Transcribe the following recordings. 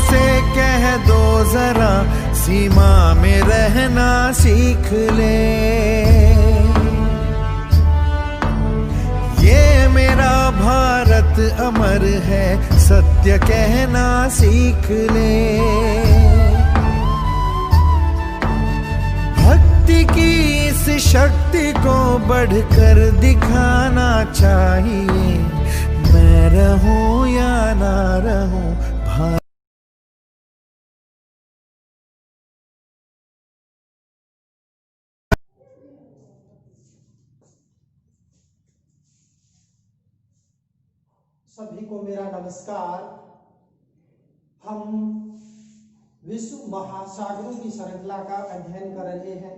से कह दो जरा सीमा में रहना सीख ले। ये मेरा भारत अमर है, सत्य कहना सीख ले। भक्ति की इस शक्ति को बढ़कर दिखाना चाहिए। मैं रहूं या ना रहूं, सभी को मेरा नमस्कार। हम विश्व महासागरों की श्रृंखला का अध्ययन कर रहे हैं,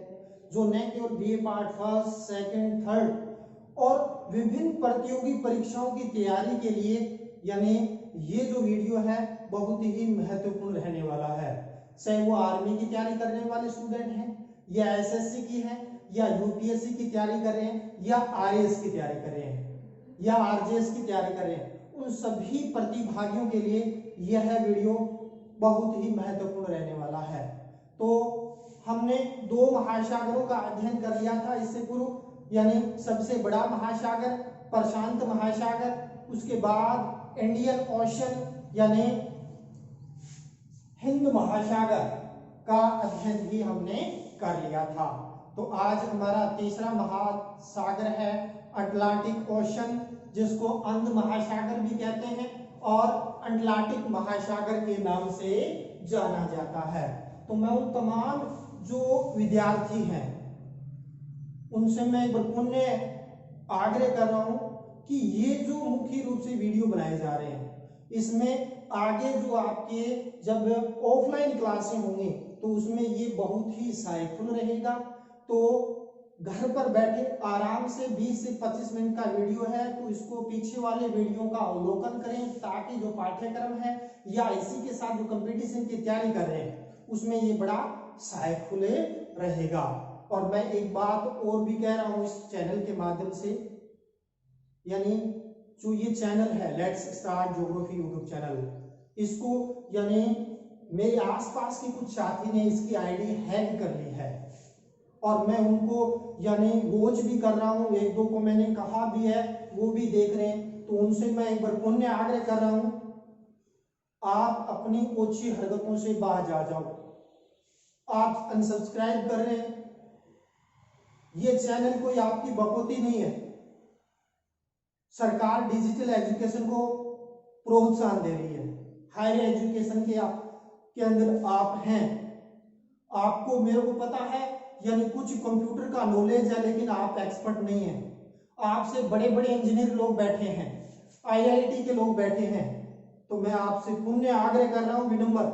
जो न केवल BA part first, second, third और विभिन्न प्रतियोगी परीक्षाओं की तैयारी के लिए, यानी ये जो वीडियो है बहुत ही महत्वपूर्ण रहने वाला है। चाहे वो आर्मी की तैयारी करने वाले स्टूडेंट हैं, या एसएससी की हैं, या यूपीएससी की तैयारी कर रहे हैं, या आरएएस की तैयारी कर रहे हैं, या आरजेएस की तैयारी कर रहे हैं, उन सभी प्रतिभागियों के लिए यह वीडियो बहुत ही महत्वपूर्ण रहने वाला है। तो हमने 2 महासागरों का अध्ययन कर लिया था इससे पूर्व, यानी सबसे बड़ा महासागर प्रशांत महासागर, उसके बाद इंडियन ओशन यानी हिंद महासागर का अध्ययन भी हमने कर लिया था। तो आज हमारा तीसरा महासागर है अटलांटिक ओशन, जिसको अंध महासागर भी कहते हैं और अटलांटिक महासागर के नाम से जाना जाता है। तो मैं उन तमाम जो विद्यार्थी हैं उनसे मैं एक बार पुनः आग्रह कर रहा हूं कि ये जो मुख्य रूप से वीडियो बनाए जा रहे हैं, इसमें आगे जो आपके जब ऑफलाइन क्लासें होंगी तो उसमें ये बहुत ही सहायकफुल रहेगा। तो घर पर बैठे आराम से 20 से 25 मिनट का वीडियो है, तो इसको पीछे वाले वीडियो का अवलोकन करें, ताकि जो पाठ्यक्रम है या इसी के साथ जो कंपटीशन की तैयारी कर रहे हैं उसमें ये बड़ा सहायकफुल रहेगा। और मैं एक बात और भी कह रहा हूं इस चैनल के माध्यम से, यानी जो ये चैनल है let's start geography YouTube channel, इसको यानी मेरे आसपास के कुछ साथी ने इसकी आईडी हैक कर ली है और मैं उनको यानी वॉच भी कर रहा हूं, 1-2 को मैंने कहा भी है, वो भी देख रहे हैं। तो उनसे मैं एक बार पुनः आग्रह कर रहा हूं, आप अपनी ओछी हरकतों से बाहर आ जाओ। आप अनसब्सक्राइब कर रहे हैं, ये चैनल कोई आपकी बकौती नहीं है। सरकार डिजिटल एजुकेशन को प्रोत्साहन दे रही है, हायर एजुकेशन के अंदर आप हैं। आपको, मेरे को पता है, यानी कुछ कंप्यूटर का नॉलेज है, लेकिन आप एक्सपर्ट नहीं हैं। आपसे बड़े बड़े इंजीनियर लोग बैठे हैं, आईआईटी के लोग बैठे हैं। तो मैं आपसे पुनः आग्रह कर रहा हूं विनम्र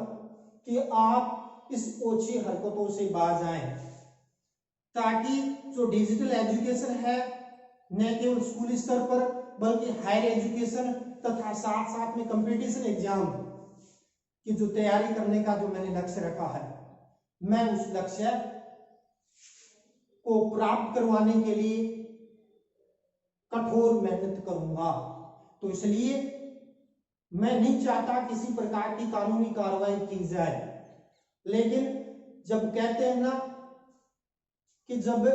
कि आप इस ओछी हरकतों से बाज आएं, ताकि जो डिजिटल एजुकेशन है न केवल स्कूल स्तर पर बल्कि हायर एजुकेशन तथा साथ साथ में कंपटीशन एग्जाम की जो तैयारी करने का जो मैंने लक्ष्य रखा है, मैं उस लक्ष्य को प्राप्त करवाने के लिए कठोर मेहनत करूंगा। तो इसलिए मैं नहीं चाहता किसी प्रकार की कानूनी कार्रवाई की जाए, लेकिन जब कहते हैं ना कि जब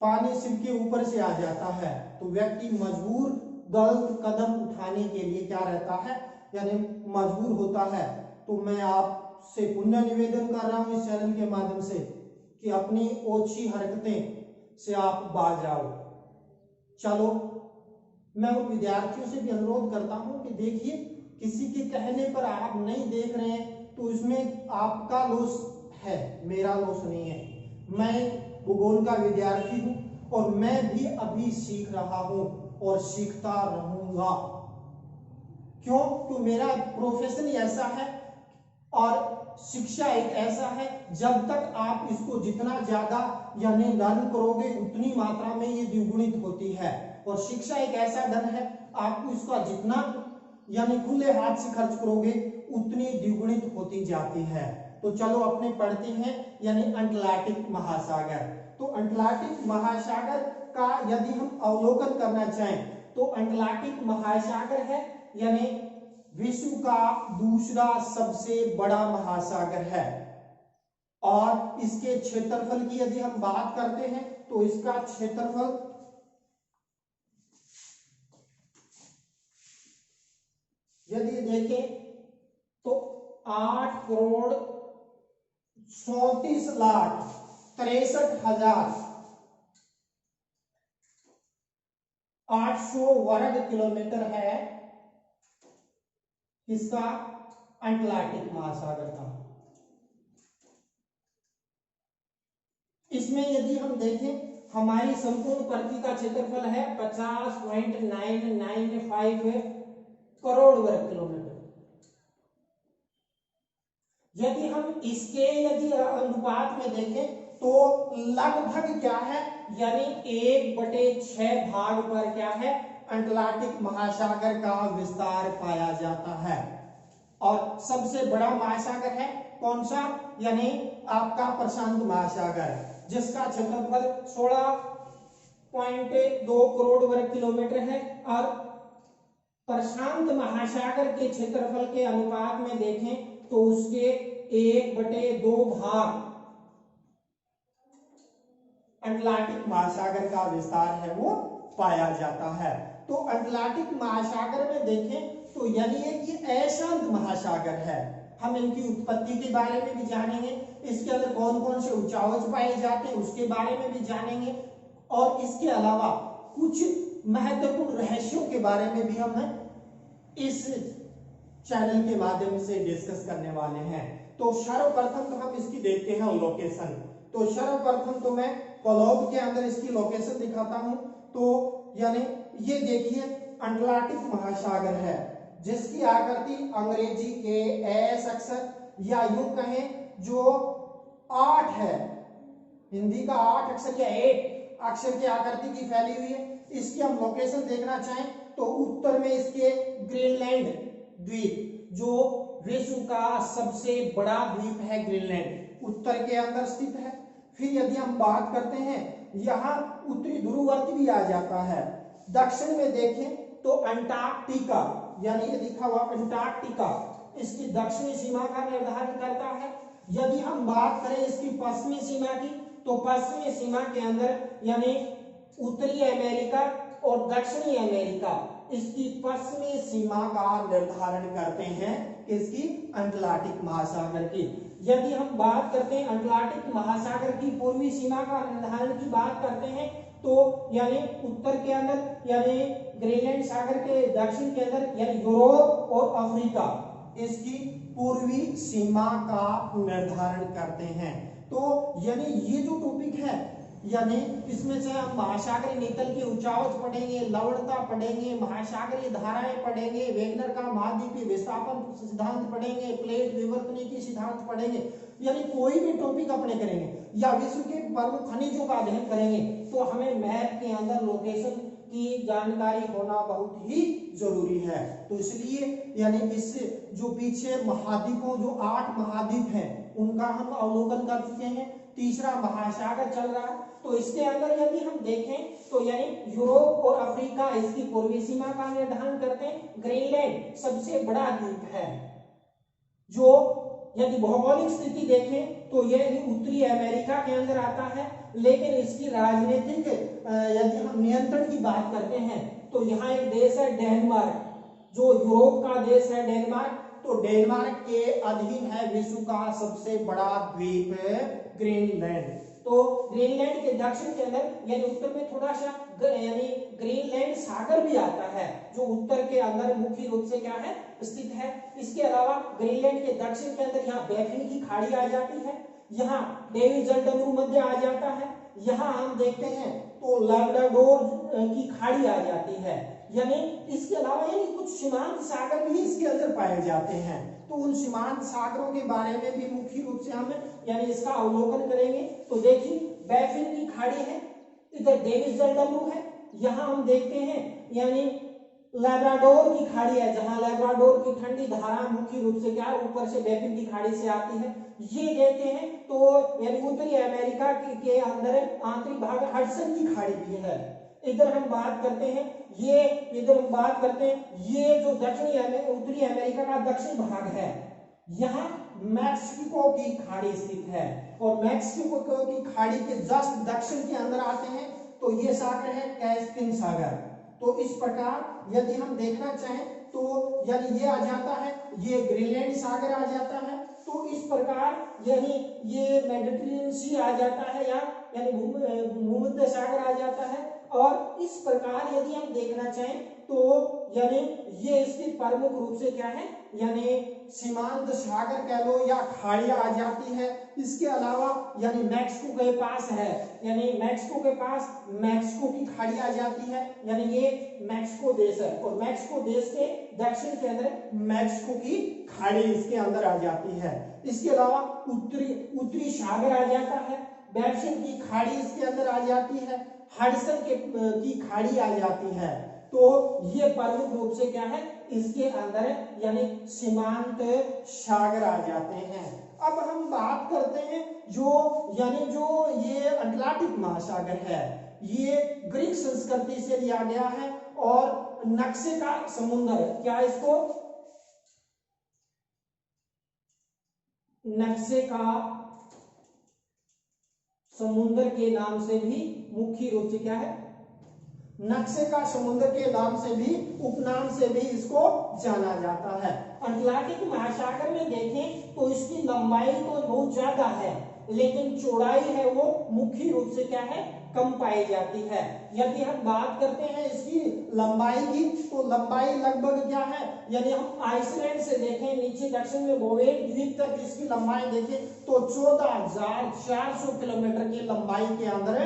पानी सिर के ऊपर से आ जाता है तो व्यक्ति मजबूर गलत कदम उठाने के लिए क्या रहता है, यानी मजबूर होता है। तो मैं आपसे पुनः निवेदन कर रहा हूं इस चैनल के माध्यम से कि अपनी ओछी हरकतें से आप बाज आओ। चलो, मैं उन विद्यार्थियों से भी अनुरोध करता हूं कि देखिए, किसी के कहने पर आप नहीं देख रहे हैं तो इसमें आपका लॉस है, मेरा लॉस नहीं है। मैं भूगोल का विद्यार्थी हूं और मैं भी अभी सीख रहा हूं और सीखता रहूंगा। क्यों? क्योंकि मेरा प्रोफेशन ऐसा है और शिक्षा एक ऐसा है, जब तक आप इसको जितना ज्यादा यानी लर्न करोगे उतनी मात्रा में ये द्विगुणित होती है। और शिक्षा एक ऐसा धन है, आपको इसका जितना यानी खुले हाथ से खर्च करोगे उतनी द्विगुणित होती जाती है। तो चलो अपने पढ़ते हैं, यानी अटलांटिक महासागर। तो अटलांटिक महासागर का यदि हम अवलोकन करना चाहें तो अटलांटिक महासागर है, यानी विश्व का दूसरा सबसे बड़ा महासागर है और इसके क्षेत्रफल की यदि हम बात करते हैं तो इसका क्षेत्रफल यदि देखें तो 8,34,63,800 वर्ग किलोमीटर है इसका अटलांटिक महासागर का। इसमें यदि हम देखें हमारी संपूर्ण पृथ्वी का क्षेत्रफल है 50.995 करोड़ वर्ग किलोमीटर। यदि हम इसके यदि अनुपात में देखें तो लगभग क्या है, यानी 1/6 भाग पर क्या है, अटलांटिक महासागर का विस्तार पाया जाता है। और सबसे बड़ा महासागर है कौन सा, यानी आपका प्रशांत महासागर, जिसका क्षेत्रफल 16.2 करोड़ वर्ग किलोमीटर है। और प्रशांत महासागर के क्षेत्रफल के अनुपात में देखें तो उसके 1/2 भाग अटलांटिक महासागर का विस्तार है वो पाया जाता है। तो अटलांटिक महासागर में देखें तो यानी कि अशांत महासागर है। हम इनकी उत्पत्ति के बारे में भी जानेंगे, इसके अंदर कौन कौन से उच्चावच पाए जाते हैं उसके बारे में भी जानेंगे, और इसके अलावा कुछ महत्वपूर्ण रहस्यों के बारे में भी हम इस चैनल के माध्यम से डिस्कस करने वाले हैं। तो सर्वप्रथम तो हम इसकी देखते हैं लोकेशन। तो सर्वप्रथम तो मैं कोलंब के अंदर इसकी लोकेशन दिखाता हूं। तो यानी ये देखिए अटलांटिक महासागर है जिसकी आकृति अंग्रेजी के एस अक्षर या यूं कहें जो 8 है, हिंदी का 8 अक्षर या 8 अक्षर की आकृति की फैली हुई है। इसकी हम लोकेशन देखना चाहें तो उत्तर में इसके ग्रीनलैंड द्वीप, जो विश्व का सबसे बड़ा द्वीप है ग्रीनलैंड, उत्तर के अंदर स्थित है। फिर यदि हम बात करते हैं यहाँ उत्तरी ध्रुववर्ती भी आ जाता है। दक्षिण में देखें तो अंटार्कटिका, यानी ये लिखा हुआ अंटार्कटिका, इसकी दक्षिणी सीमा का निर्धारण करता है। यदि हम बात करें इसकी पश्चिमी सीमा की तो पश्चिमी सीमा के अंदर यानी उत्तरी अमेरिका और दक्षिणी अमेरिका इसकी पश्चिमी सीमा का निर्धारण करते हैं इसकी अटलांटिक महासागर की। यदि हम बात करते हैं अटलांटिक महासागर की पूर्वी सीमा का निर्धारण की बात करते हैं तो यानी उत्तर के अंदर यानी ग्रीनलैंड सागर के दक्षिण के अंदर यानी यूरोप और अफ्रीका इसकी पूर्वी सीमा का निर्धारण करते हैं। तो यानी ये जो टॉपिक है यानी इसमें से हम महासागरीय नितल की ऊंचावच पढ़ेंगे, लवणता पढ़ेंगे, महासागरीय धाराएं पढ़ेंगे, वेगनर का महाद्वीपीय विस्थापन सिद्धांत पढ़ेंगे, प्लेट विवर्तनिकी सिद्धांत पढ़ेंगे, यानी कोई भी टॉपिक अपने करेंगे या विश्व के प्रमुख खनिजों का अध्ययन करेंगे तो हमें मैप के अंदर लोकेशन की जानकारी होना बहुत ही जरूरी है। तो इसलिए यानी इस जो पीछे महाद्वीपों जो 8 महाद्वीप हैं उनका हम अवलोकन कर चुके हैं। तीसरा महासागर चल रहा है तो इसके अंदर यदि हम देखें तो यानी यूरोप और अफ्रीका इसकी पूर्वी सीमा का निर्धारण करते हैं। ग्रीनलैंड सबसे बड़ा द्वीप है जो यदि भौगोलिक स्थिति देखें तो यह उत्तरी अमेरिका के अंदर आता है, लेकिन इसकी राजनीतिक यदि हम नियंत्रण की बात करते हैं तो यहाँ एक देश है डेनमार्क, जो यूरोप का देश है डेनमार्क। तो डेनमार्क के अधीन है विश्व का सबसे बड़ा द्वीप ग्रीनलैंड। तो ग्रीनलैंड के दक्षिण के अंदर यानी उत्तर में थोड़ा सा यानी ग्रीनलैंड सागर भी आता है जो उत्तर के अंदर मुख्य रूप से क्या है स्थित है। इसके अलावा ग्रीनलैंड के दक्षिण के अंदर यहाँ बैफिन की खाड़ी आ जाती है, यहाँ डेविड जलडमरू मध्य आ जाता है, यहाँ हम देखते हैं तो लैब्राडोर की खाड़ी आ जाती है। यानी इसके अलावा यानी कुछ सीमांत सागर भी इसके अंदर पाए जाते हैं। तो उन सीमांत सागरों के बारे में भी मुख्य रूप से हम यानी इसका अवलोकन करेंगे। तो देखिए बैफिन की खाड़ी है, इधर डेविड जलडमरू है, यहाँ हम देखते हैं यानी लैब्राडोर की खाड़ी है जहां लैब्राडोर की ठंडी धारा मुख्य रूप से क्या है ऊपर से बैफिन की खाड़ी से आती है। ये देखते हैं तो यानी उत्तरी अमेरिका के अंदर आंतरिक भाग हडसन की खाड़ी भी है। इधर हम बात करते हैं ये इधर हम बात करते हैं, ये जो उत्तरी अमेरिका का दक्षिण भाग है, यहाँ मैक्सिको की खाड़ी स्थित है और मैक्सिको की खाड़ी के जस्ट दक्षिण के अंदर आते हैं तो ये सागर है कैस्पियन सागर। तो इस प्रकार यदि हम देखना चाहें तो यानी ये आ जाता है, ये ग्रीनलैंड सागर आ जाता है। तो इस प्रकार यानी ये मेडिटेरेनियन सी आ जाता है या यानी भूमध्य सागर आ जाता है। और इस प्रकार यदि हम देखना चाहें तो यानी ये इसकी प्रमुख रूप से क्या है, यानी सीमांत सागर कह लो या खाड़ियां आ जाती है। इसके अलावा यानी मैक्सिको के पास है, यानी मैक्सिको के पास मैक्सिको की खाड़ी आ जाती है, यानी ये मैक्सिको देश है और मैक्सिको देश के दक्षिण के अंदर मैक्सिको की खाड़ी इसके अंदर आ जाती है। इसके अलावा उत्तरी सागर आ जाता है, बैक्सन की खाड़ी इसके अंदर आ जाती है, हडसन की खाड़ी आ जाती है। तो ये प्रमुख रूप से क्या है, इसके अंदर यानी सीमांत सागर आ जाते हैं। अब हम बात करते हैं जो ये अटलांटिक महासागर है, ये ग्रीक संस्कृति से लिया गया है और नक्शे का समुद्र, क्या इसको नक्शे का समुद्र के नाम से भी मुख्य रूप से क्या है, नक्शे का समुद्र के नाम से भी उपनाम से भी इसको जाना जाता है। अटलांटिक महासागर में देखें तो इसकी लंबाई तो बहुत ज्यादा है लेकिन चौड़ाई है वो मुख्य रूप से क्या है, कम पाई जाती है। यदि हम बात करते हैं इसकी लंबाई की तो लंबाई लगभग क्या है, यानी हम आइसलैंड से देखें नीचे दक्षिण में बोवेट द्वीप तक इसकी लंबाई देखें तो 14,400 किलोमीटर की लंबाई के अंदर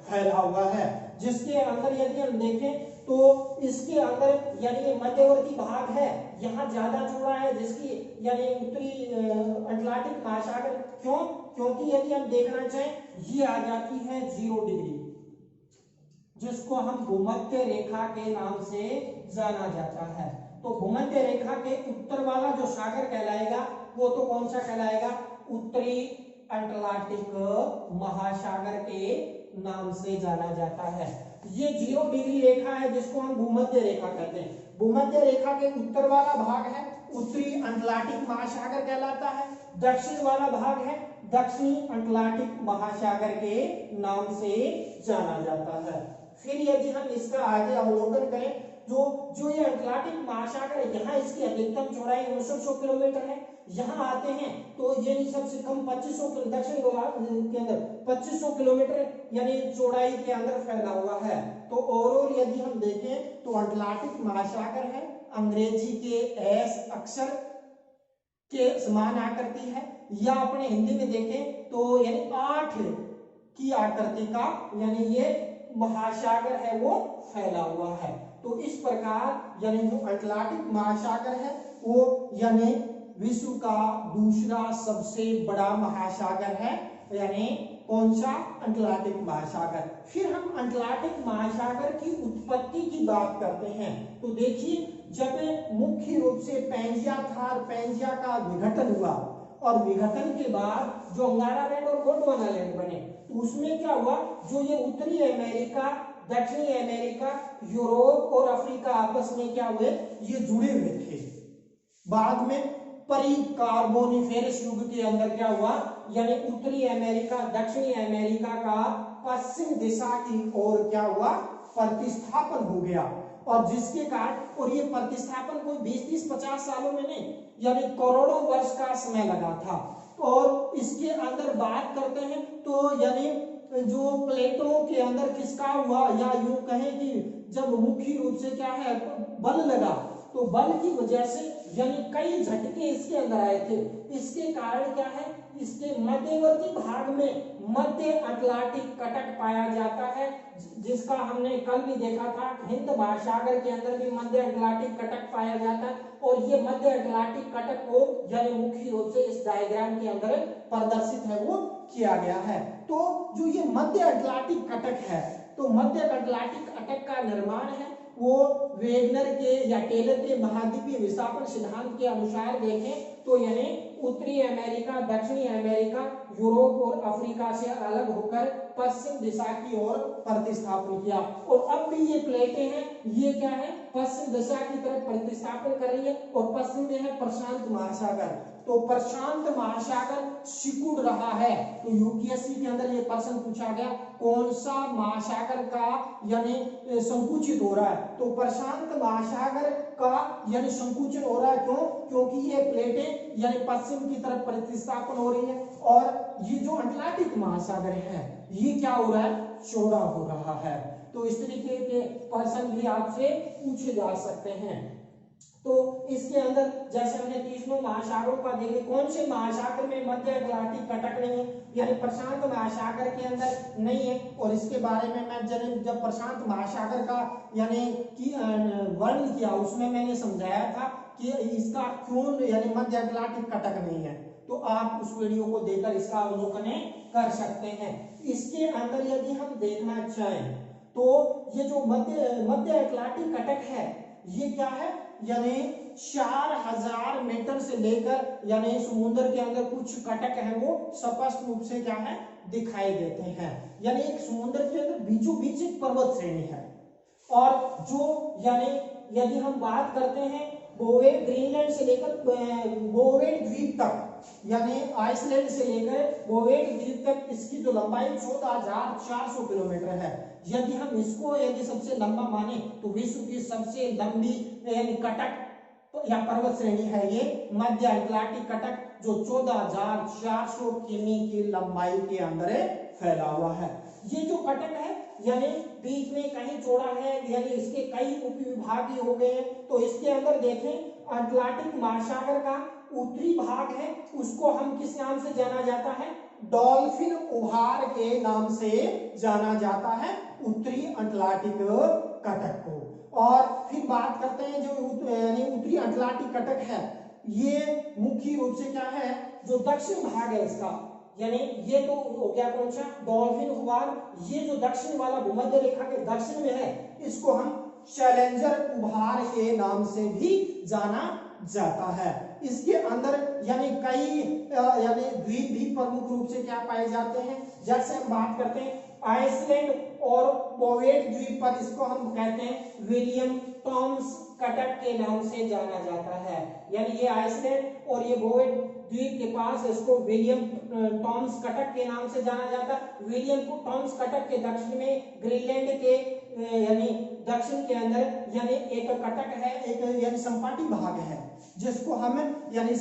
फैला हुआ है। जिसके अंदर यदि हम देखें तो इसके अंदर यानी मध्यवर्ती भाग है यहाँ ज्यादा चौड़ा है, जिसकी यानी उत्तरी अटलांटिक महासागर, क्योंकि यदि हम देखना चाहें ये आ जाती है 0 डिग्री, जिसको हम भूमध्य रेखा के नाम से जाना जाता है। तो भूमध्य रेखा के उत्तर वाला जो सागर कहलाएगा वो तो कौन सा कहलाएगा, उत्तरी अटलांटिक महासागर के नाम से जाना जाता है। ये 0 डिग्री रेखा है जिसको हम भूमध्य रेखा कहते हैं। भूमध्य रेखा के उत्तर वाला भाग है उत्तरी अटलांटिक महासागर कहलाता है, दक्षिण वाला भाग है दक्षिणी अटलांटिक महासागर के नाम से जाना जाता है। फिर यदि हम इसका आगे अवलोकन करें जो ये अटलांटिक महासागर है, यहाँ इसकी अधिकतम चौड़ाई 900 किलोमीटर है। यहाँ आते हैं तो ये सबसे कम 2500 दक्षिण गोलार्ध के अंदर 2500 किलोमीटर यानी चौड़ाई के अंदर फैला हुआ है। तो ओवरऑल यदि हम देखें तो अटलांटिक महासागर है अंग्रेजी के एस अक्षर के समान आकृति है, या अपने हिंदी में देखें तो यानी 8 की आकृति का यानी ये महासागर है वो फैला हुआ है। तो इस प्रकार यानी जो अटलांटिक महासागर है वो यानी विश्व का दूसरा सबसे बड़ा महासागर है, यानी कौन सा, अटलांटिक महासागर। फिर हम अटलांटिक महासागर की उत्पत्ति की बात करते हैं तो देखिए जब मुख्य रूप से पैंजिया का विघटन हुआ और विघटन के बाद जो अंगारा लैंड और गोंडवाना लैंड बने तो उसमें क्या हुआ, जो ये उत्तरी अमेरिका, दक्षिणी अमेरिका, यूरोप और अफ्रीका आपस में क्या हुए, ये जुड़े हुए थे। बाद में परी कार्बोनिफेरस युग के अंदर क्या हुआ, यानी उत्तरी अमेरिका दक्षिणी अमेरिका का पश्चिम दिशा की ओर क्या हुआ, प्रतिस्थापन हो गया। और जिसके कारण, और ये प्रतिस्थापन कोई 20-30-50 सालों में नहीं, यानी करोड़ों वर्ष का समय लगा था। और इसके अंदर बात करते हैं तो यानी जो प्लेटों के अंदर किसका हुआ, या यूं कहें कि जब मुख्य रूप से क्या है बल लगा तो बल की वजह से यानी कई झटके इसके अंदर आए थे। इसके कारण क्या है, इसके मध्यवर्ती भाग में मध्य अटलांटिक कटक पाया जाता है, जिसका हमने कल भी देखा था। हिंद महासागर के अंदर भी मध्य अटलांटिक कटक पाया जाता है और ये मध्य अटलांटिक कटक को यानी मुख्य रूप से इस डायग्राम के अंदर प्रदर्शित है वो किया गया है। तो जो ये मध्य अटलांटिक कटक है, तो मध्य अटलांटिक कटक का निर्माण है वो वेगनर के या टेलर के महाद्वीपीय विस्थापन सिद्धांत के अनुसार देखें तो यानी उत्तरी अमेरिका, दक्षिणी अमेरिका, यूरोप और अफ्रीका से अलग होकर पश्चिम दिशा की ओर प्रतिस्थापन किया। और अब भी ये प्लेटें हैं, ये क्या है, पश्चिम दिशा की तरफ प्रतिस्थापन कर रही है और पश्चिम में है प्रशांत महासागर। तो प्रशांत महासागर सिकुड़ रहा है। तो यूपीएससी के अंदर ये प्रश्न पूछा गया, कौन सा महासागर का यानी संकुचित हो रहा है? तो प्रशांत महासागर का यानी संकुचन हो रहा है। क्यों? क्योंकि ये प्लेटें यानी पश्चिम की तरफ प्रतिस्थापन हो रही है और ये जो अटलांटिक महासागर है ये क्या हो रहा है, चौड़ा हो रहा है। तो इस तरीके के प्रश्न भी आपसे पूछे जा सकते हैं। तो इसके अंदर जैसे हमने तीनों महासागरों का देखे, कौन से महासागर में मध्य अटलांटिक कटक नहीं है, यानी प्रशांत महासागर के अंदर नहीं है। और इसके बारे में मैं जब प्रशांत महासागर का यानी कि वर्णन किया उसमें मैंने समझाया था कि इसका क्यों यानी मध्य अटलांटिक कटक नहीं है। तो आप उस वीडियो को देखकर इसका अवलोकन कर सकते हैं। इसके अंदर यदि हम देखना चाहें तो ये जो मध्य अटलांटिक कटक है ये क्या है, यानी 4000 मीटर से लेकर यानी समुद्र के अंदर कुछ कटक है वो स्पष्ट रूप से क्या है, दिखाई देते हैं। यानी एक समुद्र के अंदर बीचों बीच एक पर्वत श्रेणी है। और जो यानी यदि हम बात करते हैं बोवेड ग्रीनलैंड से लेकर बोवेड द्वीप तक, यानी आइसलैंड से लेकर बोवेड द्वीप तक इसकी जो लंबाई 14,400 किलोमीटर है। यदि हम इसको यदि सबसे लंबा माने तो विश्व की सबसे लंबी यानी कटक या पर्वत श्रेणी है ये मध्य अटलांटिक कटक, जो 14,400 किमी की लंबाई के अंदर फैला हुआ है। ये जो कटक है यानी बीच में कहीं चौड़ा है, यानी इसके कई उपविभाग हो गए हैं। तो इसके अंदर देखें अटलांटिक महासागर का उत्तरी भाग है, उसको हम किस नाम से जाना जाता है, डॉल्फिन उभार के नाम से जाना जाता है उत्तरी अटलांटिक कटक को। और फिर बात करते हैं जो यानी उत्तरी अटलांटिक कटक है ये मुख्य रूप से क्या है, जो दक्षिण भाग है इसका, यानी ये तो हो गया कौन सा, डॉल्फिन उभार। ये जो दक्षिण वाला भूमध्य रेखा के दक्षिण में है इसको हम चैलेंजर उभार के नाम से भी जाना जाता है। इसके अंदर यानी कई यानी द्वीप भी प्रमुख रूप से क्या पाए जाते हैं। जैसे हम बात करते हैं आइसलैंड और बोवेड द्वीप पर, इसको हम कहते हैं विलियम टॉम्स कटक के नाम से जाना जाता है। यानी ये आइसलैंड और ये बोवेड द्वीप के पास इसको विलियम टॉम्स कटक के नाम से जाना जाता है। विलियम टॉम्स कटक के दक्षिण में ग्रीनलैंड के यानी दक्षिण के अंदर यानी एक कटक है, एक यानी संपाटी भाग है जिसको हम यानी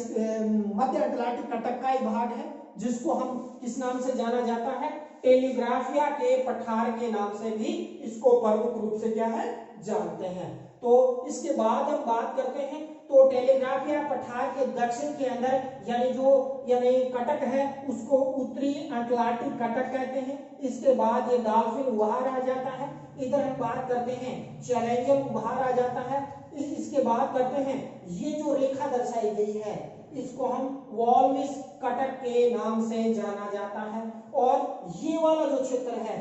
मध्य अटलांटिक कटक का ही भाग है जिसको हम किस नाम से जाना जाता है, टेलीग्राफिया के पठार के नाम से भी इसको प्रमुख रूप से क्या है जानते हैं। तो इसके बाद हम बात करते हैं तो टेलीग्राफिया पठार के दक्षिण के अंदर यानी जो यानी कटक है उसको उत्तरी अटलांटिक कटक कहते हैं। इसके बाद ये डॉल्फिन उभार आ जाता है। इधर हम बात करते हैं चैलेंजर उभार आ जाता है। इसके बाद करते हैं ये जो रेखा दर्शाई गई है इसको हम वॉल्मिस कटक के नाम से जाना जाता है। और ये वाला जो क्षेत्र है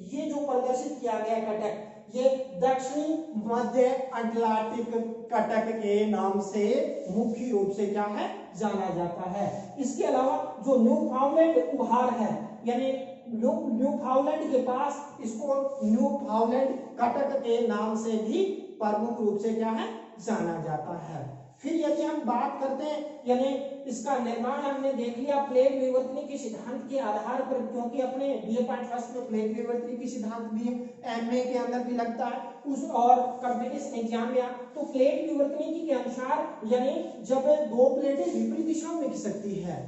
ये जो प्रदर्शित किया गया कटक ये दक्षिणी मध्य अटलांटिक कटक के नाम से मुख्य रूप से क्या है जाना जाता है। इसके अलावा जो न्यूफाउंडलैंड उभार है यानी न्यूफाउंडलैंड के पास इसको न्यूफाउंडलैंड कटक के नाम से भी प्रमुख रूप से क्या है जाना जाता है। फिर यदि हम बात करते हैं यानी इसका निर्माण हमने देख लिया प्लेट विवर्तनी के सिद्धांत के आधार पर, क्योंकि अपने बीए पार्ट फर्स्ट में प्लेट विवर्तनी की सिद्धांत भी एमए के अंदर भी लगता है उस और कंपटीशन एग्जाम में तो प्लेट विवर्तनी के अनुसार यानी जब दो प्लेटें विपरीत दिशाओं में खिसकती है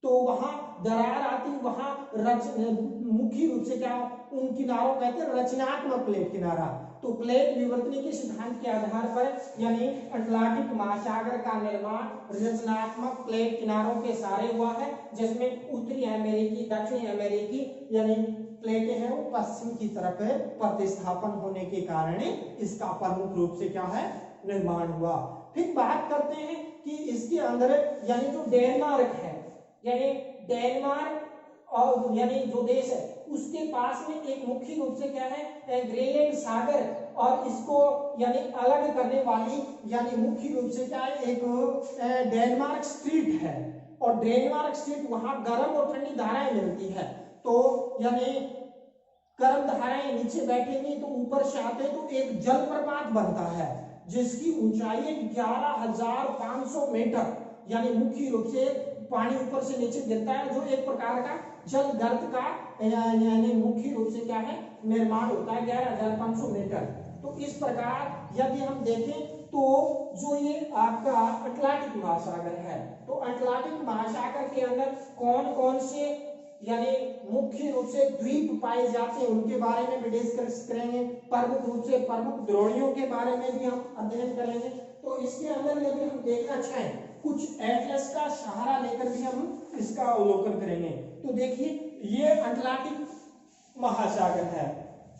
तो वहां दरार आती, वहां मुख्य रूप से क्या उन किनारों कहते हैं रचनात्मक प्लेट किनारा। तो प्लेट विवर्तनी के सिद्धांत के आधार पर यानी अटलांटिक महासागर का निर्माण रचनात्मक प्लेट किनारों के सहारे हुआ है, जिसमें उत्तरी अमेरिकी दक्षिणी अमेरिकी यानी प्लेटें हैं वो पश्चिम की तरफ प्रतिस्थापन होने के कारण इसका प्रमुख रूप से क्या है निर्माण हुआ। फिर बात करते हैं कि इसके अंदर यानी जो डेनमार्क है यानी डेनमार्क और यानी जो देश है उसके पास में एक मुख्य रूप से क्या है ग्रीनलैंड सागर, और इसको यानी अलग करने वाली यानी मुख्य रूप से क्या है एक डेनमार्क स्ट्रीट है। और डेनमार्क स्ट्रीट वहां गर्म और ठंडी धाराएं मिलती है। तो यानी गर्म धाराएं नीचे बैठेंगी तो ऊपर से आते तो एक जलप्रपात बनता है जिसकी ऊंचाई 11,500 मीटर, यानी मुख्य रूप से पानी ऊपर से नीचे गिरता है जो एक प्रकार का जल गर्त का यानी मुख्य रूप से क्या है निर्माण होता है 11,500 मीटर। तो इस प्रकार यदि हम देखें तो जो ये आपका अटलांटिक महासागर है, तो अटलांटिक महासागर के अंदर कौन कौन से यानी मुख्य रूप से द्वीप पाए जाते हैं उनके बारे में भी डिस्कस करेंगे। प्रमुख रूप से प्रमुख द्रोणियों के बारे में भी हम अध्ययन करेंगे। तो इसके अंदर यदि हम देखना चाहें कुछ एटलस का सहारा लेकर भी हम इसका अवलोकन करेंगे। तो देखिए ये अटलांटिक महासागर है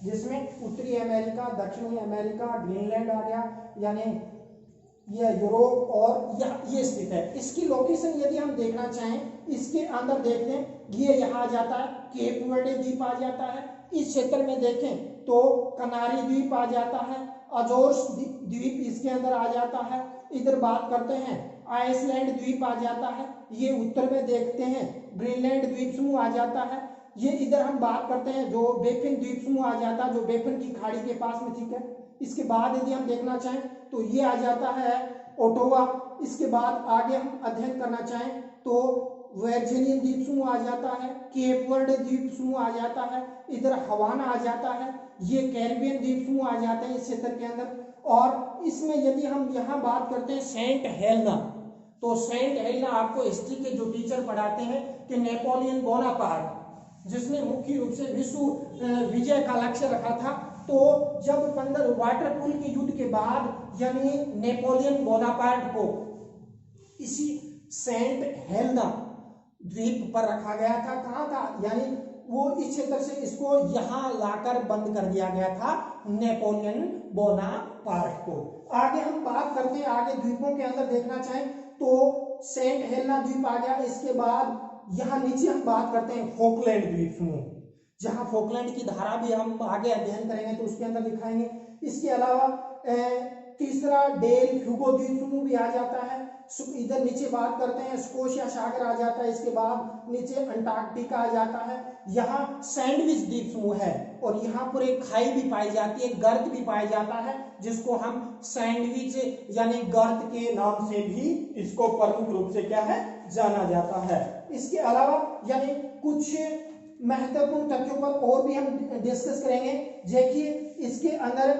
जिसमें उत्तरी अमेरिका, दक्षिणी अमेरिका, ग्रीनलैंड आ गया, यानी ये यूरोप और ये स्थित है। इसकी लोकेशन यदि हम देखना चाहें इसके अंदर देखते हैं ये यहाँ आ जाता है, केप वर्डे द्वीप आ जाता है। इस क्षेत्र में देखें तो कनारी द्वीप आ जाता है, अजोर्स द्वीप इसके अंदर आ जाता है। इधर बात करते हैं आइसलैंड द्वीप आ जाता है, ये उत्तर में देखते हैं ग्रीनलैंड द्वीप समूह आ जाता है। ये इधर हम बात करते हैं जो बेफिन द्वीप समूह आ जाता है जो बेफिन की खाड़ी के पास में, ठीक है। इसके बाद यदि हम देखना चाहें तो ये आ जाता है ओटोवा। इसके बाद आगे हम अध्ययन करना चाहें तो वर्जीनियन द्वीप समूह आ जाता है, केप वर्डे द्वीप समूह आ जाता है, इधर हवाना आ जाता है, ये कैरिबियन द्वीप समूह आ जाते हैं इस क्षेत्र के अंदर। और इसमें यदि हम यहाँ बात करते हैं सेंट हेलेना, तो सेंट हेलेना आपको हिस्ट्री के जो टीचर पढ़ाते हैं कि नेपोलियन बोनापार्ट जिसने मुख्य रूप से विश्व विजय का लक्ष्य रखा था, तो जब वाटरपूल के युद्ध के बाद यानी नेपोलियन बोनापार्ट को इसी सेंट हेलेना द्वीप पर रखा गया था। कहाँ था, यानी वो इस क्षेत्र से इसको यहाँ लाकर बंद कर दिया गया था नेपोलियन बोनापार्ट को। आगे हम बात करते हैं, आगे द्वीपों के अंदर देखना चाहें तो सेंट हेलेना द्वीप आ गया। इसके बाद यहाँ नीचे हम बात करते हैं फोकलैंड द्वीप समूह, जहाँ फोकलैंड की धारा भी हम आगे अध्ययन करेंगे तो उसके अंदर दिखाएंगे। इसके अलावा तीसरा डेल फ्यूगो द्वीप समूह भी आ जाता है। इधर नीचे बात करते हैं स्कोशिया सागर आ जाता है। इसके बाद नीचे अंटार्कटिका आ जाता है। यहाँ सैंडविच द्वीप समूह है और यहाँ पर एक खाई भी पाई जाती है, गर्त भी पाया जाता है जिसको हम सैंडविच यानी गर्त के नाम से भी इसको प्रमुख रूप से क्या है जाना जाता है। इसके अलावा यानी कुछ महत्वपूर्ण तथ्यों पर और भी हम डिस्कस करेंगे। देखिए इसके अंदर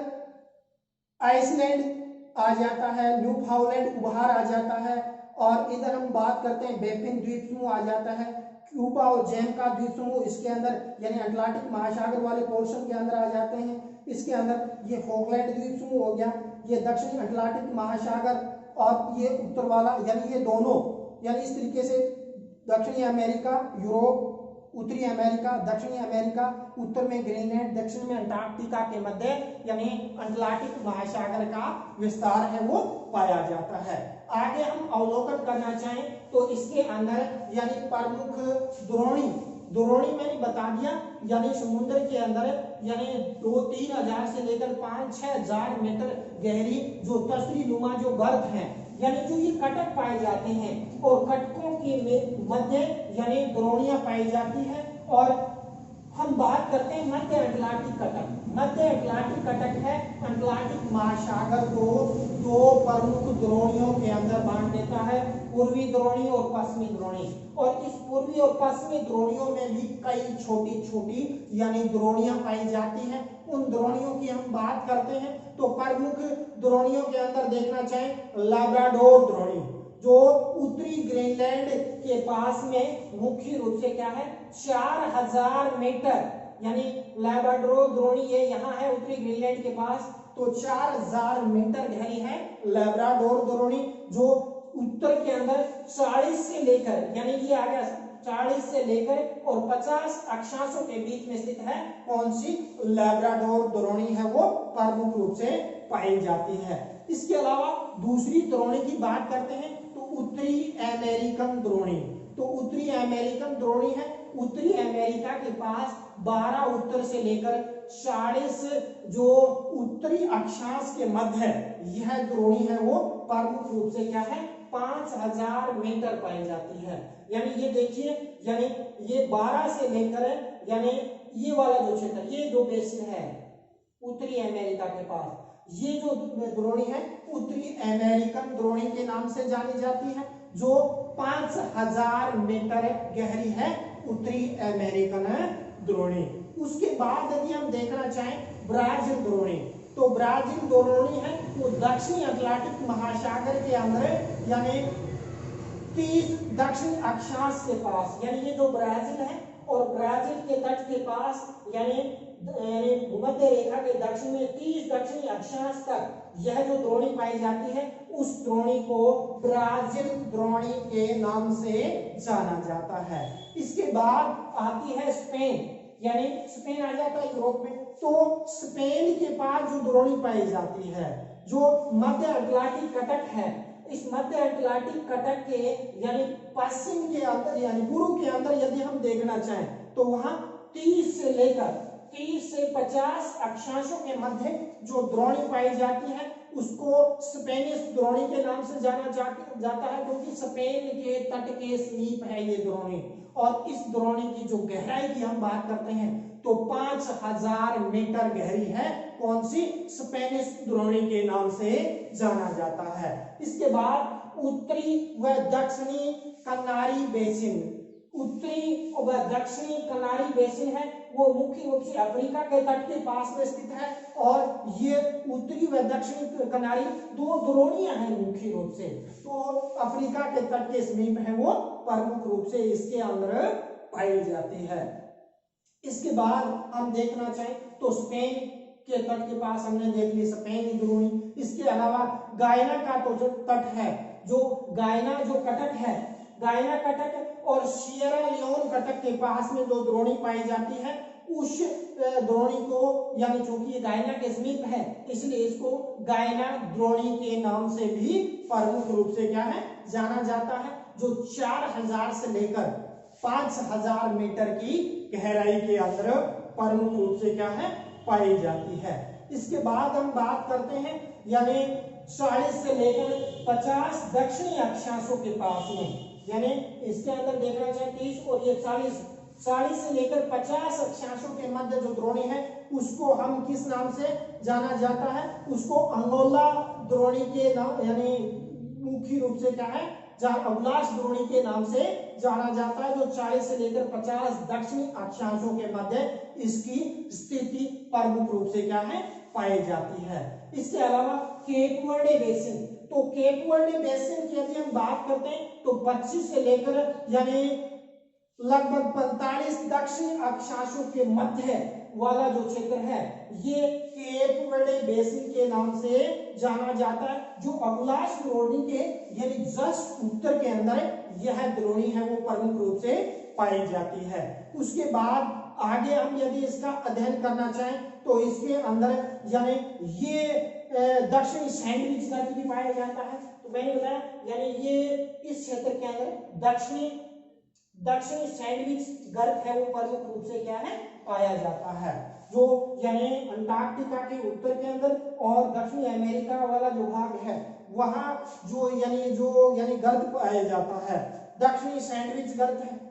आइसलैंड आ जाता है, न्यूफाउंडलैंड उभार आ जाता है, और इधर हम बात करते हैं बेफिन द्वीप समूह आ जाता है, क्यूबा और जैमका द्वीप समूह इसके अंदर यानी अटलांटिक महासागर वाले पोर्शन के अंदर आ जाते हैं। इसके अंदर ये फोकलैंड द्वीप समूह हो गया, ये दक्षिणी अटलांटिक महासागर, और ये उत्तर वाला यानी ये दोनों यानी इस तरीके से दक्षिणी अमेरिका, यूरोप, उत्तरी अमेरिका, दक्षिणी अमेरिका, उत्तर में ग्रीनलैंड, दक्षिण में अंटार्कटिका के मध्य यानी अटलांटिक महासागर का विस्तार है वो पाया जाता है। आगे हम अवलोकन करना चाहें तो इसके अंदर यानी प्रमुख द्रोणी मैंने बता दिया, यानी समुद्र के अंदर यानी 2-3 हजार से लेकर 5-6 हजार मीटर गहरी जो तसरी नुमा जो गर्त है यानी जो ये कटक पाए जाते हैं, और कटकों के मध्य यानी द्रोणियां पाई जाती है। और हम बात करते हैं मध्य अटलांटिक कटक। मध्य अटलांटिक कटक है अटलांटिक महासागर को दो प्रमुख द्रोणियों के अंदर बांट देता है, पूर्वी द्रोणी और पश्चिमी द्रोणी। और इस पूर्वी और पश्चिमी द्रोणियों में भी कई छोटी छोटी यानी द्रोणियां पाई जाती हैं। उन द्रोणियों की हम बात करते हैं तो प्रमुख द्रोणियों के अंदर देखना चाहें लैब्राडोर द्रोणी जो उत्तरी ग्रीनलैंड के पास में मुख्य रूप से क्या है 4000 मीटर यानी लैब्राडोर द्रोणी ये यहाँ है उत्तरी ग्रीनलैंड के पास, तो 4000 मीटर गहरी है लैब्राडोर द्रोणी जो उत्तर के अंदर 40 से लेकर यानी ये आ गया 40 से लेकर और 50 अक्षांशों के बीच में स्थित है। कौन सी लैब्राडोर द्रोणी है वो प्रमुख रूप से पाई जाती है। इसके अलावा दूसरी द्रोणी की बात करते हैं तो उत्तरी अमेरिकन द्रोणी, तो उत्तरी अमेरिकन द्रोणी है उत्तरी अमेरिका के पास 12 उत्तर से लेकर 40 जो उत्तरी अक्षांश के मध्य यह द्रोणी है वो प्रमुख रूप से क्या है 5000 मीटर पाई जाती है। यानी ये देखिए, यानी ये 12 से लेकर, यानी ये वाला जो क्षेत्र, ये जो बेसिन है उत्तरी अमेरिका के पास, ये जो द्रोणी है उत्तरी अमेरिकन द्रोणी के नाम से जानी जाती है, जो 5000 मीटर गहरी है, उत्तरी अमेरिकन द्रोणी। उसके बाद यदि हम देखना चाहें ब्राजील द्रोणी, तो ब्राजील द्रोणी है वो दक्षिणी अटलांटिक महासागर के अंदर, यानी 30 दक्षिण अक्षांश के पास, यानी ये जो ब्राजील है और ब्राजील के तट के पास, यानी भूमध्य रेखा के दक्षिण में 30 दक्षिणी अक्षांश तक यह जो द्रोणी पाई जाती है, उस द्रोणी को ब्राजील द्रोणी के नाम से जाना जाता है। इसके बाद आती है स्पेन, यानी स्पेन आ जाता है यूरोप में, तो स्पेन के पास जो द्रोणी पाई जाती है, जो मध्य अटलांटिक कटक है, इस मध्य अटलांटिक कटक के यानी पश्चिम के अंदर, यानी पूर्व के अंदर यदि हम देखना चाहें तो वहां 30 से 50 अक्षांशों के मध्य जो द्रोणी पाई जाती है, उसको स्पेनिश द्रोणी के नाम से जाना जाता है, क्योंकि स्पेन के तट के समीप है ये द्रोणी। और इस द्रोणी की जो गहराई की हम बात करते हैं तो 5000 मीटर गहरी है, कौन सी? स्पेनिश द्रोणी के नाम से जाना जाता है। इसके बाद उत्तरी व दक्षिणी कनारी बेसिन, उत्तरी व दक्षिणी कनारी बेसिन है वो मुख्य रूप से अफ्रीका के तट के पास में स्थित है, और ये उत्तरी व दक्षिणी कनारी दो द्रोणियां हैं मुख्य रूप से, तो अफ्रीका के तट के समीप है वो प्रमुख रूप से इसके अंदर पाई जाती है। इसके बाद हम देखना चाहें तो स्पेन के तट के पास हमने देख ली स्पेन द्रोणी। इसके अलावा गायना का तो जो तट है, जो गायना जो कटक है, गायना कटक और सियरा लियोन कटक के पास में जो द्रोणी पाई जाती है, उस द्रोणी को, यानी चूंकि ये गायना के समीप है इसलिए इसको गायना द्रोणी के नाम से भी प्रमुख रूप से क्या है जाना जाता है, जो 4000 से लेकर 5000 मीटर की गहराई के अंदर प्रमुख रूप से क्या है पाई जाती है। इसके बाद हम बात करते हैं यानी 40 से लेकर 50 दक्षिणी अक्षांशों के पास में, यानी इसके अंदर देखना चाहिए 30 और ये 40 से लेकर 50 अक्षांशों के मध्य जो द्रोणी है उसको हम किस नाम से जाना जाता है? उसको अंगोला द्रोणी के नाम, यानी मुख्य रूप से क्या है अवलाश द्रोणी के नाम से जाना जाता है, जो 40 से लेकर 50 दक्षिणी अक्षांशों के मध्य इसकी स्थिति प्रमुख रूप से क्या है पाई जाती है। इसके अलावा केप वर्डे बेसिन, तो केप वर्डे बेसिन की यदि हम बात करते हैं तो 25 से लेकर यानी लगभग 45 दक्षिणी अक्षांशों के मध्य वाला जो क्षेत्र है ये केप वर्डे बेसिन के नाम से जाना जाता है, जो अवलाश द्रोणी के यानी जस्ट उत्तर के अंदर यह द्रोणी है वो प्रमुख रूप से पाई जाती है। उसके बाद आगे हम यदि इसका अध्ययन करना चाहें तो इसके अंदर यानी ये दक्षिणी सैंडविच गर्त भी पाया जाता है, तो मैंने बताया यानी ये इस क्षेत्र के अंदर दक्षिणी सैंडविच गर्त है वो प्रमुख रूप से क्या है पाया जाता है, जो यानी अंटार्कटिका के उत्तर के अंदर और दक्षिणी अमेरिका वाला जो भाग है वहां जो यानी गर्त पाया जाता है, दक्षिणी सैंडविच गर्त है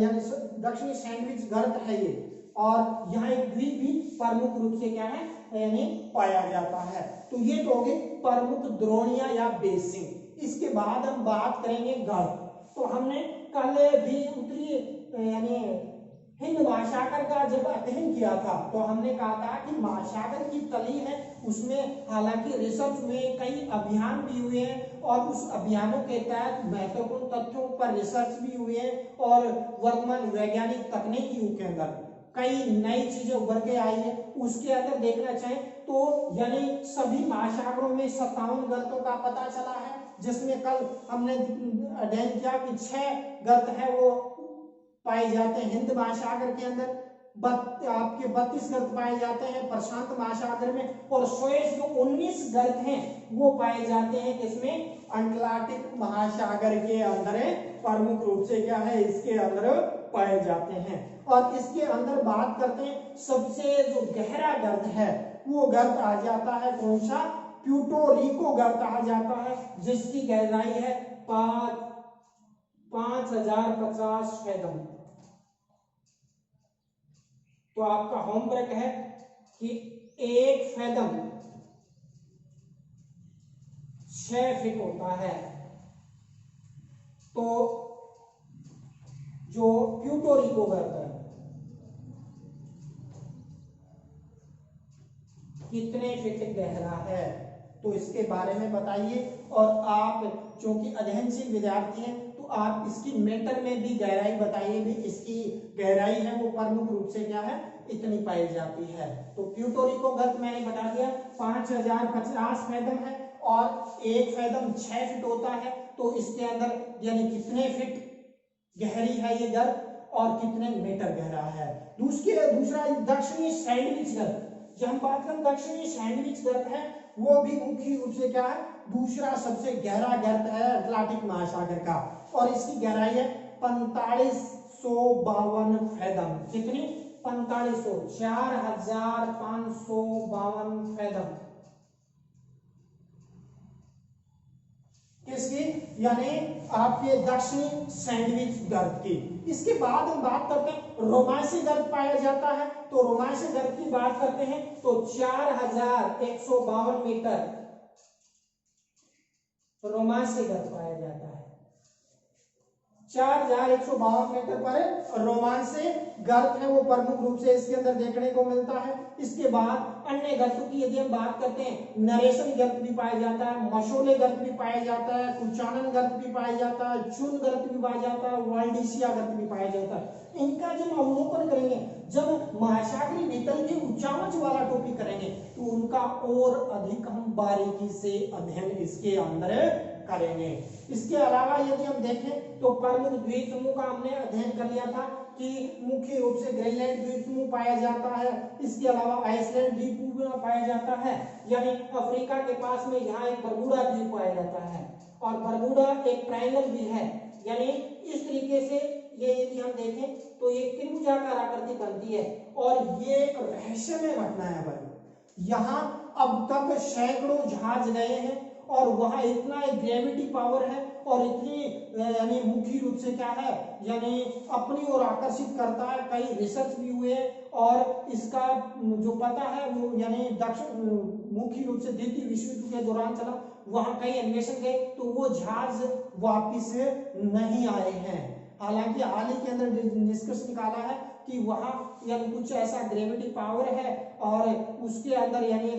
यानी दक्षिणी सैंडविच गर्त है ये, और यहाँ एक द्वीप भी प्रमुख रूप से क्या है यानी पाया जाता है। तो ये तो हो गए प्रमुख द्रोणियां या बेसिन। इसके बाद हम बात करेंगे गर्त। तो हमने कल भी उत्तरी यानी हिंद महासागर का जब अध्ययन किया था तो हमने कहा था कि महासागर की तली है उसमें हालांकि रिसर्च में कई अभियान भी हुए हैं और उस अभियानों के तहत महत्वपूर्ण तथ्यों पर रिसर्च भी हुए हैं और वर्तमान वैज्ञानिक तकनीकी युग के अंदर कई नई चीजें उभर के आई है। उसके अंदर देखना चाहें तो यानी सभी महासागरों में 57 गर्तों का पता चला है, जिसमें कल हमने अध्ययन किया कि 6 गर्त है वो पाए जाते हैं हिंद महासागर के अंदर, आपके 32 गर्त पाए जाते हैं प्रशांत महासागर में, और शेष जो 19 गर्त हैं वो पाए जाते हैं किसमें अटलांटिक महासागर के अंदर प्रमुख रूप से क्या है इसके अंदर पाए जाते हैं। और इसके अंदर बात करते हैं सबसे जो गहरा गर्त है वो गर्त आ जाता है कौन सा प्यूर्टो रिको गर्त कहा जाता है, जिसकी गहराई है 5050 फैदम। तो आपका होमवर्क है कि 1 फैदम 6 फीट होता है। तो जो प्यूर्टो रिको गर्त है कितने फीट गहरा है, तो इसके बारे में बताइए। और आप चूंकि अध्ययनशील विद्यार्थी हैं तो आप इसकी मीटर में भी गहराई बताइए, भी इसकी गहराई है वो प्रमुख रूप से क्या है, इतनी पाई जाती है। तो प्यूर्टो रिको गर्त मैंने बता दिया 5050 फैदम है और 1 फैदम 6 फीट होता है। तो इसके अंदर यानी कितने फीट गहरी है ये गर्त और कितने मीटर गहरा है। दूसरा दक्षिणी सैंडविच गर्त, जब हम बात करें दक्षिणी सैंडविच गर्त है, वो भी मुख्य रूप से क्या है, दूसरा सबसे गहरा गर्त है अटलांटिक महासागर का, और इसकी गहराई है 4552 फैदम। कितनी? 4500, 4552 फैदम। किसकी? यानी आपके दक्षिणी सैंडविच गर्त की। इसके बाद हम बात करते हैं रोमांसी गर्त पाया जाता है। तो रोमांसी गर्त की बात करते हैं तो 4152 मीटर रोमांसी गर्त पाया जाता है। 4152 मीटर पर रोमांसी गर्त है वो प्रमुख रूप से इसके अंदर देखने को मिलता है। इसके बाद अन्य गर्तों की यदि हम बात करते हैं, नरेशन गर्त भी पाया जाता है, मशोले गर्त भी पाया जाता है, कुचानन गर्त भी पाया जाता है, चुन गर्त भी पाया जाता है, वाल्डीसिया गर्त भी पाया जाता है। इनका जब अवलोकन करेंगे, जब महासागरीय नितल के उच्चावच वाला टॉपिक करेंगे तो उनका और अधिक हम बारीकी से अध्ययन इसके अंदर करेंगे। इसके अलावा यदि हम देखें तो प्रमुख द्वीप समूह का हमने अध्ययन कर लिया था कि मुख्य रूप से ग्रीनलैंड द्वीप समूह पाया जाता है। इसके अलावा आइसलैंड द्वीप समूह पाया जाता है, यानी अफ्रीका के पास में यहाँ एक बरमूडा द्वीप पाया जाता है और बरमूडा एक ट्रायंगल भी है। यानी इस तरीके से ये यदि हम देखें तो ये त्रिभुजाकार आकृति बनती है और ये एक रहस्यमय घटना है भाई। यहाँ अब तक सैकड़ों जहाज गए हैं और वहां इतना एक ग्रेविटी पावर है और इतनी यानी मुख्य रूप से क्या है, यानी अपनी ओर आकर्षित करता है। कई रिसर्च भी हुए और इसका जो पता है वो यानी दक्षिण मुख्य रूप से द्वितीय विश्व युद्ध के दौरान चला, वहां कई अन्वेषण गए तो वो जहाज वापिस नहीं आए हैं। हालांकि हाल ही के अंदर निष्कर्ष निकाला है कि वहां यानी कुछ ऐसा ग्रेविटी पावर है और उसके अंदर यानी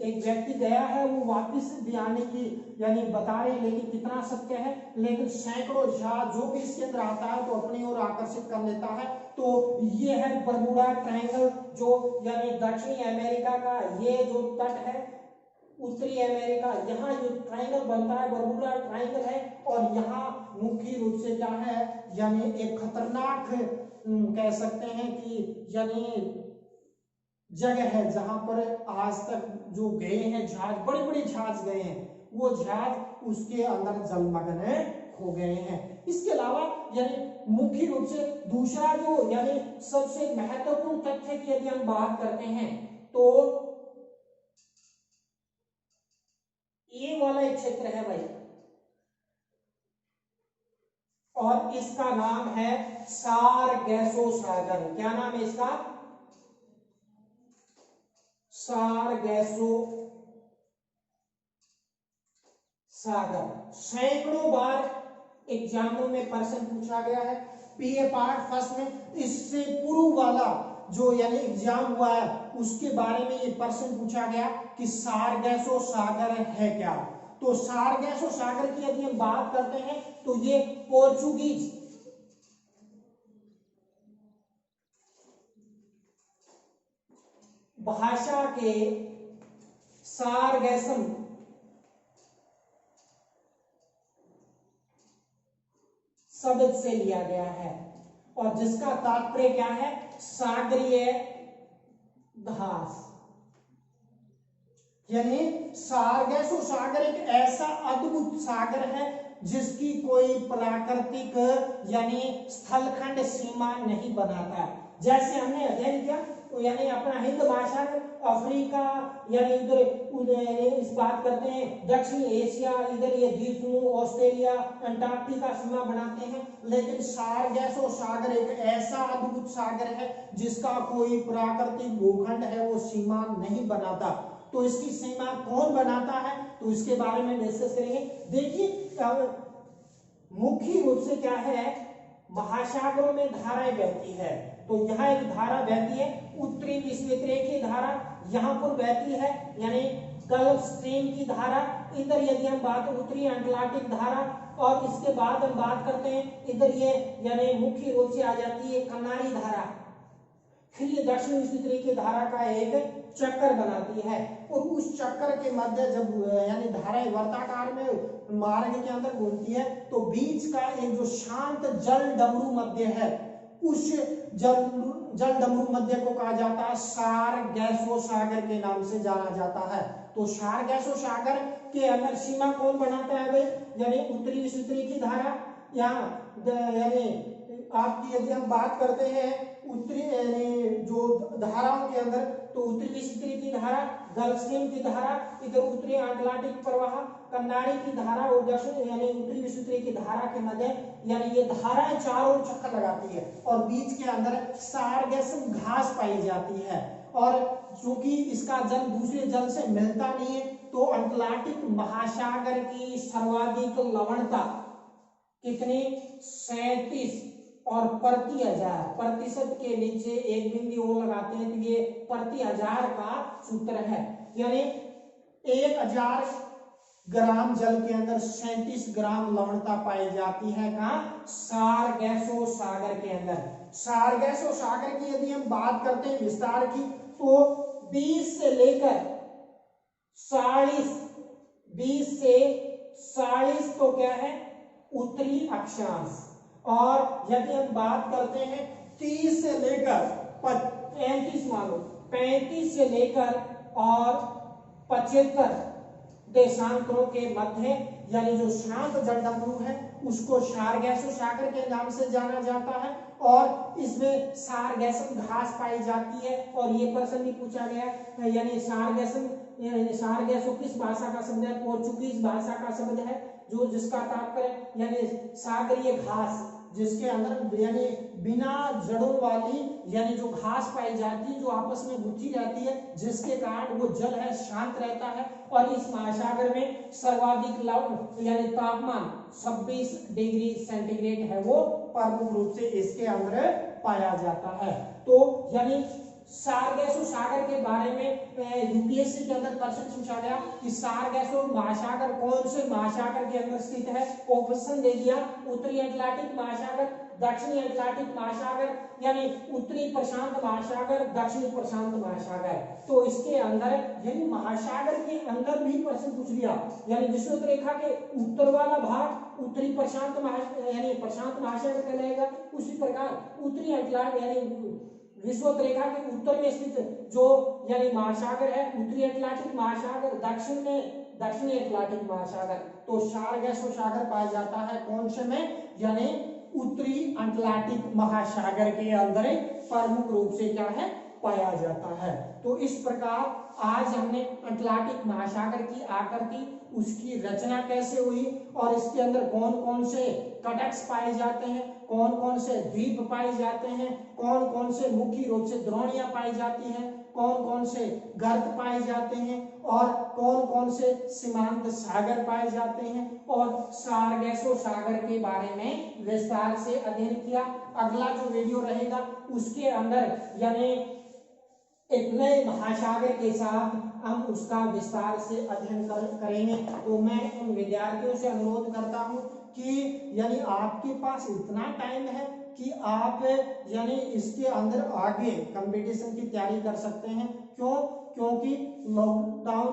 एक व्यक्ति गया है वो वापस भी आने की यानी बता रहे, लेकिन कितना सत्य है, लेकिन सैकड़ों जहाज जो भी इसके अंदर आता है तो अपनी ओर आकर्षित कर लेता है। तो ये है बरमूडा ट्रायंगल, जो यानी दक्षिणी अमेरिका का ये जो तट है, उत्तरी अमेरिका, यहाँ जो ट्रायंगल बनता है बरमूडा ट्रायंगल है और यहाँ मुख्य रूप से क्या है, यानी एक खतरनाक कह सकते हैं कि यानी जगह है जहां पर आज तक जो गए हैं जहाज, बड़े बड़े जहाज गए हैं, वो जहाज उसके अंदर जलमग्न हो गए हैं। इसके अलावा यानी मुख्य रूप से दूसरा जो यानी सबसे महत्वपूर्ण तथ्य की यदि हम बात करते हैं तो ये वाला एक क्षेत्र है भाई और इसका नाम है सारगैसो सागर। क्या नाम है इसका? सारगैसो सागर। सैकड़ों बार एग्जामों में प्रश्न पूछा गया है। पीए पार्ट फर्स्ट में इससे पूर्व वाला जो यानी एग्जाम हुआ है उसके बारे में ये प्रश्न पूछा गया कि सारगैसो सागर है क्या। तो सारगैसो सागर की यदि हम बात करते हैं तो ये पोर्चुगीज भाषा के सारगैसम शब्द से लिया गया है और जिसका तात्पर्य क्या है? सागरीय घास। यानी सारगैसो सागर एक ऐसा अद्भुत सागर है जिसकी कोई प्राकृतिक यानी स्थलखंड सीमा नहीं बनाता। जैसे हमने अध्ययन किया तो यानी अपना हिंद महासागर अफ्रीका यानी उधर इस बात करते हैं, दक्षिण एशिया इधर ये द्वीप समूह, ऑस्ट्रेलिया, अंटार्कटिका सीमा बनाते हैं। लेकिन सारगैसो सागर एक ऐसा अद्भुत सागर है जिसका कोई प्राकृतिक भूखंड है वो सीमा नहीं बनाता। तो इसकी सीमा कौन बनाता है, तो इसके बारे में डिस्कस करेंगे। देखिए मुख्य रूप से क्या है, महासागरों में धाराएं बहती है। तो यहाँ एक धारा बहती है उत्तरी विश्वविद्रेखीय धारा, यहाँ पर बहती है यानी गल्फ स्ट्रीम की धारा। इधर यदि हम बात उत्तरी अटलांटिक धारा, और इसके बाद हम बात करते हैं इधर ये यानी मुख्य रूप से आ जाती है कनारी धारा। फिर ये दक्षिण विश्वविद्रेखीय धारा का एक चक्कर बनाती है, और उस चक्कर के मध्य जब यानी धाराएं वर्ताकार में मार्ग के अंदर घूमती है तो बीच का एक जो शांत जल डमरू मध्य है, उस जल डमरू मध्य को कहा जाता है सारगैसो सागर के नाम से जाना जाता है। तो सारगैसो सागर के अंदर सीमा कौन बनाता है भाई, यानी उत्तरी विश्वविद्रेखीय धारा। यहाँ यानी आपकी यदि हम बात करते हैं उत्तरी यानी जो धाराओं के अंदर, तो उत्तरी विश्वविद्रेखीय धारा, गल्फ स्ट्रीम की धारा, इधर उत्तरी अटलांटिक प्रवाह, कन्नारी की धारा और दक्षिण यानी उत्तरी विश्वविद्रेखीय धारा के मध्य यानी ये धाराएं चारों चक्कर लगाती है, और बीच के अंदर सारगैसम घास पाई जाती है। और चूंकि इसका जल दूसरे जल से मिलता नहीं है, तो अटलांटिक महासागर की सर्वाधिक लवणता कितनी 37 और प्रति 1000 प्रतिशत के नीचे एक बिंदु वो लगाते हैं, तो ये प्रति 1000 का सूत्र है। यानी 1000 ग्राम जल के अंदर 37 ग्राम लवणता पाई जाती है। कहाँ? सारगैसो सागर के अंदर। सारगैसो सागर की यदि हम बात करते हैं विस्तार की, तो 20 से लेकर 40 तो क्या है उत्तरी अक्षांश, और यदि हम बात करते हैं 30 से लेकर 35 से लेकर और 75 देशांतरों के मध्य यानी जो शांत जलडमरू है उसको सारगैसो सागर के नाम से जाना जाता है, और इसमें सारगैसम घास पाई जाती है। और ये प्रश्न भी पूछा गया यानी सारगैसो किस भाषा का शब्द है, पोर्चुगीज भाषा का शब्द है, जो जिसका तात्पर्य यानी सागरीय घास, जिसके अंदर यानी बिना जड़ों वाली यानी जो घास पाई जाती है जो आपस में गुथी रहती है, जिसके कारण वो जल है शांत रहता है। और इस महासागर में सर्वाधिक लवण यानी तापमान 26 डिग्री सेंटीग्रेड है वो प्रमुख रूप से इसके अंदर पाया जाता है। तो यानी सारगैसो सागर के बारे में यूपीएससी के अंदर प्रश्न पूछा गया कि सारगैसो महासागर कौन से महासागर के अंदर स्थित है। ऑप्शन दे दिया उत्तरी अटलांटिक महासागर, दक्षिणी अटलांटिक महासागर यानी उत्तरी प्रशांत महासागर, दक्षिणी प्रशांत महासागर। तो इसके अंदर यानी महासागर के अंदर भी प्रश्न पूछ लिया, यानी विषुवत रेखा के उत्तर वाला भाग उत्तरी प्रशांत यानी प्रशांत महासागर कहलाएगा। उसी प्रकार उत्तरी अटलांटिक यानी विषुवत रेखा के उत्तर में स्थित जो यानी महासागर है उत्तरी अटलांटिक महासागर, दक्षिण में दक्षिणी अटलांटिक महासागर। तो सारगैसो सागर पाया जाता है कौन से में, यानी उत्तरी अटलांटिक महासागर के अंदर प्रमुख रूप से क्या है पाया जाता है। तो इस प्रकार आज हमने अटलांटिक महासागर की आकृति, उसकी रचना कैसे हुई और इसके अंदर कौन कौन से कटक्स पाए जाते हैं, कौन कौन से द्वीप पाए जाते हैं, कौन कौन से मुख्य रूप से द्रोणियां पाई जाती हैं, कौन कौन से गर्त पाए जाते हैं और कौन कौन से सीमांत सागर पाए जाते हैं, और सारगैसो सागर के बारे में विस्तार से अध्ययन किया। अगला जो वीडियो रहेगा उसके अंदर यानी एक नए महासागर के साथ हम उसका विस्तार से अध्ययन करेंगे। तो मैं उन विद्यार्थियों से अनुरोध करता हूं कि यानी आपके पास इतना टाइम है कि आप यानी इसके अंदर आगे कंपटीशन की तैयारी कर सकते हैं। क्यों? क्योंकि लॉकडाउन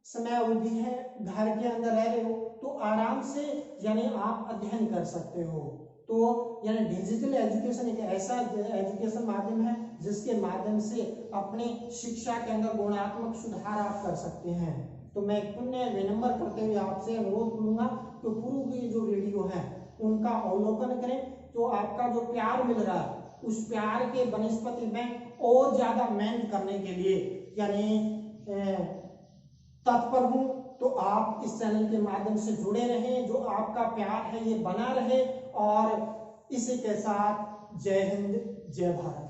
समय अवधि है, घर के अंदर रह रहे हो तो आराम से यानी आप अध्ययन कर सकते हो। तो यानी डिजिटल एजुकेशन एक ऐसा एजुकेशन माध्यम है जिसके माध्यम से अपने शिक्षा के अंदर गुणात्मक सुधार आप कर सकते हैं। तो मैं पुनः विनम्र करते हुए आपसे अनुरोध करूंगा कि पूर्व की जो वीडियो है उनका अवलोकन करें। तो आपका जो प्यार मिल रहा है उस प्यार के बनस्पति में और ज्यादा मेहनत करने के लिए यानी तत्पर हूं। तो आप इस चैनल के माध्यम से जुड़े रहें, जो आपका प्यार है ये बना रहे। और इसी के साथ जय हिंद, जय भारत।